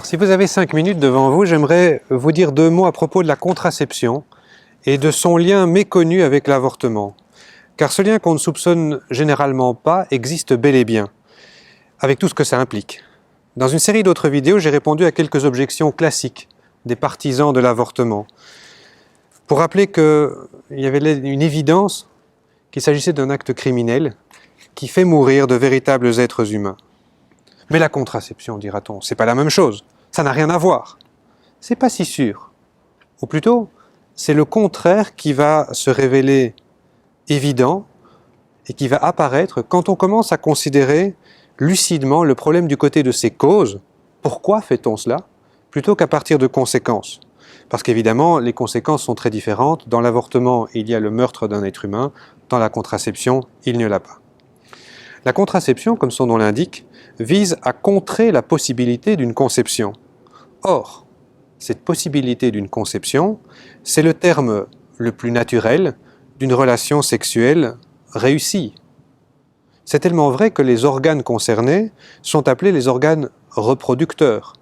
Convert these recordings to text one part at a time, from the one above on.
Alors, si vous avez 5 minutes devant vous, j'aimerais vous dire 2 mots à propos de la contraception et de son lien méconnu avec l'avortement. Car ce lien qu'on ne soupçonne généralement pas existe bel et bien, avec tout ce que ça implique. Dans une série d'autres vidéos, j'ai répondu à quelques objections classiques des partisans de l'avortement, pour rappeler qu'il y avait une évidence qu'il s'agissait d'un acte criminel qui fait mourir de véritables êtres humains. Mais la contraception, dira-t-on, c'est pas la même chose, ça n'a rien à voir. C'est pas si sûr. Ou plutôt, c'est le contraire qui va se révéler évident et qui va apparaître quand on commence à considérer lucidement le problème du côté de ses causes. Pourquoi fait-on cela? Plutôt qu'à partir de conséquences. Parce qu'évidemment, les conséquences sont très différentes. Dans l'avortement, il y a le meurtre d'un être humain. Dans la contraception, il n'y en a pas. La contraception, comme son nom l'indique, vise à contrer la possibilité d'une conception. Or, cette possibilité d'une conception, c'est le terme le plus naturel d'une relation sexuelle réussie. C'est tellement vrai que les organes concernés sont appelés les organes reproducteurs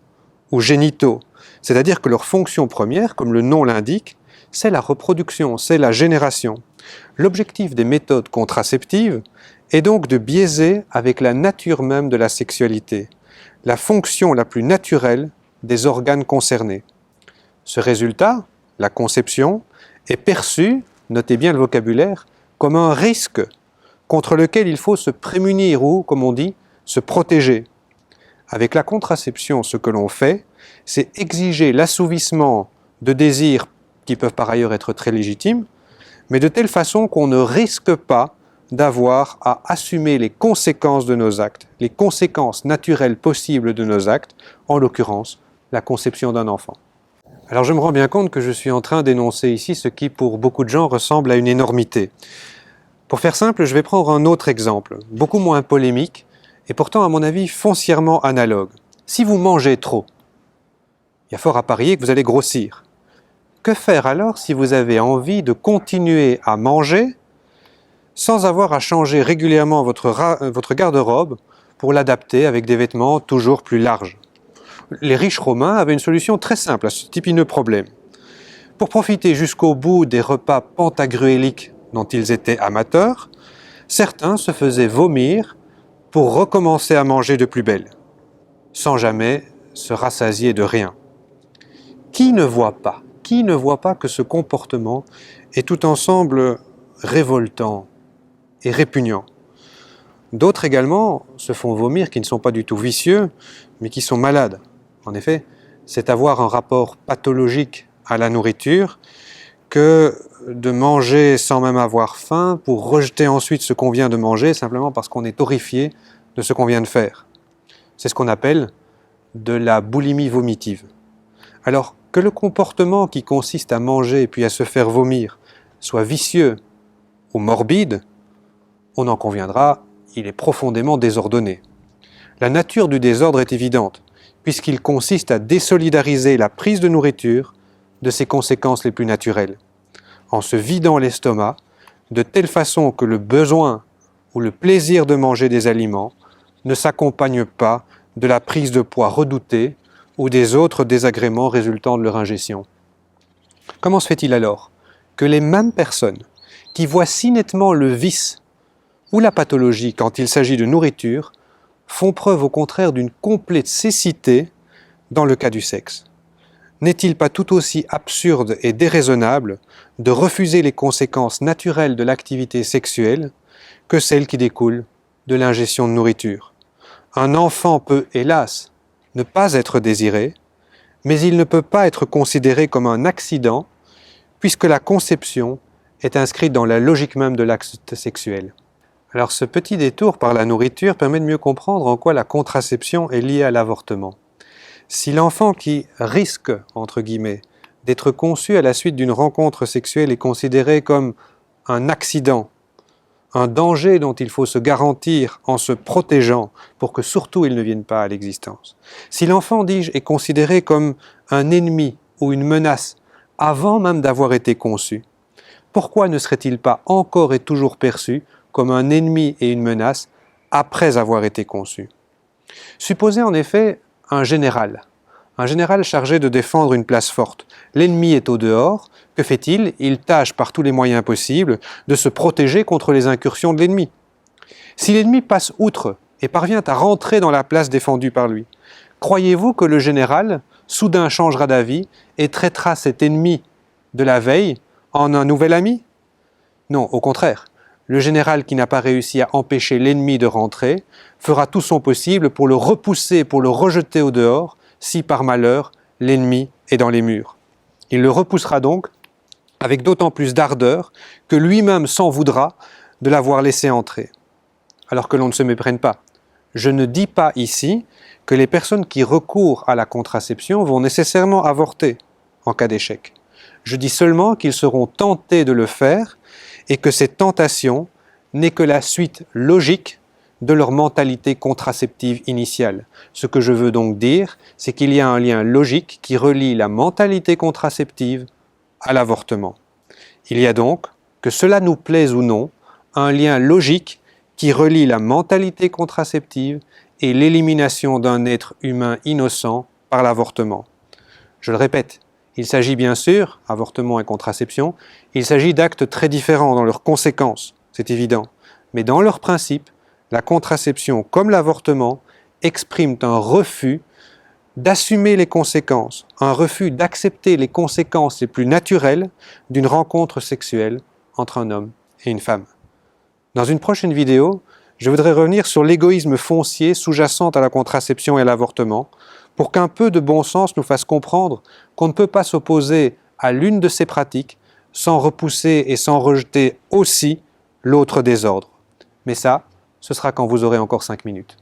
ou génitaux, c'est-à-dire que leur fonction première, comme le nom l'indique, c'est la reproduction, c'est la génération. L'objectif des méthodes contraceptives est donc de biaiser avec la nature même de la sexualité, la fonction la plus naturelle des organes concernés. Ce résultat, la conception, est perçu, notez bien le vocabulaire, comme un risque contre lequel il faut se prémunir ou, comme on dit, se protéger. Avec la contraception, ce que l'on fait, c'est exiger l'assouvissement de désirs qui peuvent par ailleurs être très légitimes, mais de telle façon qu'on ne risque pas d'avoir à assumer les conséquences de nos actes, les conséquences naturelles possibles de nos actes, en l'occurrence, la conception d'un enfant. Alors je me rends bien compte que je suis en train d'énoncer ici ce qui, pour beaucoup de gens, ressemble à une énormité. Pour faire simple, je vais prendre un autre exemple, beaucoup moins polémique, et pourtant, à mon avis, foncièrement analogue. Si vous mangez trop, il y a fort à parier que vous allez grossir. Que faire alors si vous avez envie de continuer à manger sans avoir à changer régulièrement votre garde-robe pour l'adapter avec des vêtements toujours plus larges? Les riches romains avaient une solution très simple à ce épineux problème. Pour profiter jusqu'au bout des repas pantagruéliques dont ils étaient amateurs, certains se faisaient vomir pour recommencer à manger de plus belle, sans jamais se rassasier de rien. Qui ne voit pas que ce comportement est tout ensemble révoltant et répugnant? D'autres également se font vomir qui ne sont pas du tout vicieux, mais qui sont malades. En effet, c'est avoir un rapport pathologique à la nourriture que de manger sans même avoir faim pour rejeter ensuite ce qu'on vient de manger simplement parce qu'on est horrifié de ce qu'on vient de faire. C'est ce qu'on appelle de la boulimie vomitive. Alors que le comportement qui consiste à manger puis à se faire vomir soit vicieux ou morbide, on en conviendra, il est profondément désordonné. La nature du désordre est évidente, puisqu'il consiste à désolidariser la prise de nourriture de ses conséquences les plus naturelles, en se vidant l'estomac de telle façon que le besoin ou le plaisir de manger des aliments ne s'accompagne pas de la prise de poids redoutée ou des autres désagréments résultant de leur ingestion. Comment se fait-il alors que les mêmes personnes qui voient si nettement le vice ou la pathologie quand il s'agit de nourriture font preuve au contraire d'une complète cécité dans le cas du sexe? N'est-il pas tout aussi absurde et déraisonnable de refuser les conséquences naturelles de l'activité sexuelle que celles qui découlent de l'ingestion de nourriture? Un enfant peut, hélas, ne pas être désiré, mais il ne peut pas être considéré comme un accident puisque la conception est inscrite dans la logique même de l'acte sexuel. Alors ce petit détour par la nourriture permet de mieux comprendre en quoi la contraception est liée à l'avortement. Si l'enfant qui risque, entre guillemets, d'être conçu à la suite d'une rencontre sexuelle est considéré comme un accident, un danger dont il faut se garantir en se protégeant pour que surtout il ne vienne pas à l'existence. Si l'enfant, dis-je, est considéré comme un ennemi ou une menace avant même d'avoir été conçu, pourquoi ne serait-il pas encore et toujours perçu comme un ennemi et une menace après avoir été conçu? Supposez en effet un Un général chargé de défendre une place forte. L'ennemi est au dehors. Que fait-il? Il tâche par tous les moyens possibles de se protéger contre les incursions de l'ennemi. Si l'ennemi passe outre et parvient à rentrer dans la place défendue par lui, croyez-vous que le général soudain changera d'avis et traitera cet ennemi de la veille en un nouvel ami? Non, au contraire. Le général qui n'a pas réussi à empêcher l'ennemi de rentrer fera tout son possible pour le repousser, pour le rejeter au dehors, si par malheur l'ennemi est dans les murs. Il le repoussera donc avec d'autant plus d'ardeur que lui-même s'en voudra de l'avoir laissé entrer. Alors que l'on ne se méprenne pas. Je ne dis pas ici que les personnes qui recourent à la contraception vont nécessairement avorter en cas d'échec. Je dis seulement qu'ils seront tentés de le faire et que cette tentation n'est que la suite logique de leur mentalité contraceptive initiale. Ce que je veux donc dire, c'est qu'il y a un lien logique qui relie la mentalité contraceptive à l'avortement. Il y a donc, que cela nous plaise ou non, un lien logique qui relie la mentalité contraceptive et l'élimination d'un être humain innocent par l'avortement. Je le répète, il s'agit bien sûr, avortement et contraception, il s'agit d'actes très différents dans leurs conséquences, c'est évident, mais dans leur principe, la contraception comme l'avortement expriment un refus d'assumer les conséquences, un refus d'accepter les conséquences les plus naturelles d'une rencontre sexuelle entre un homme et une femme. Dans une prochaine vidéo, je voudrais revenir sur l'égoïsme foncier sous-jacent à la contraception et à l'avortement, pour qu'un peu de bon sens nous fasse comprendre qu'on ne peut pas s'opposer à l'une de ces pratiques sans repousser et sans rejeter aussi l'autre désordre. Mais ça, ce sera quand vous aurez encore 5 minutes.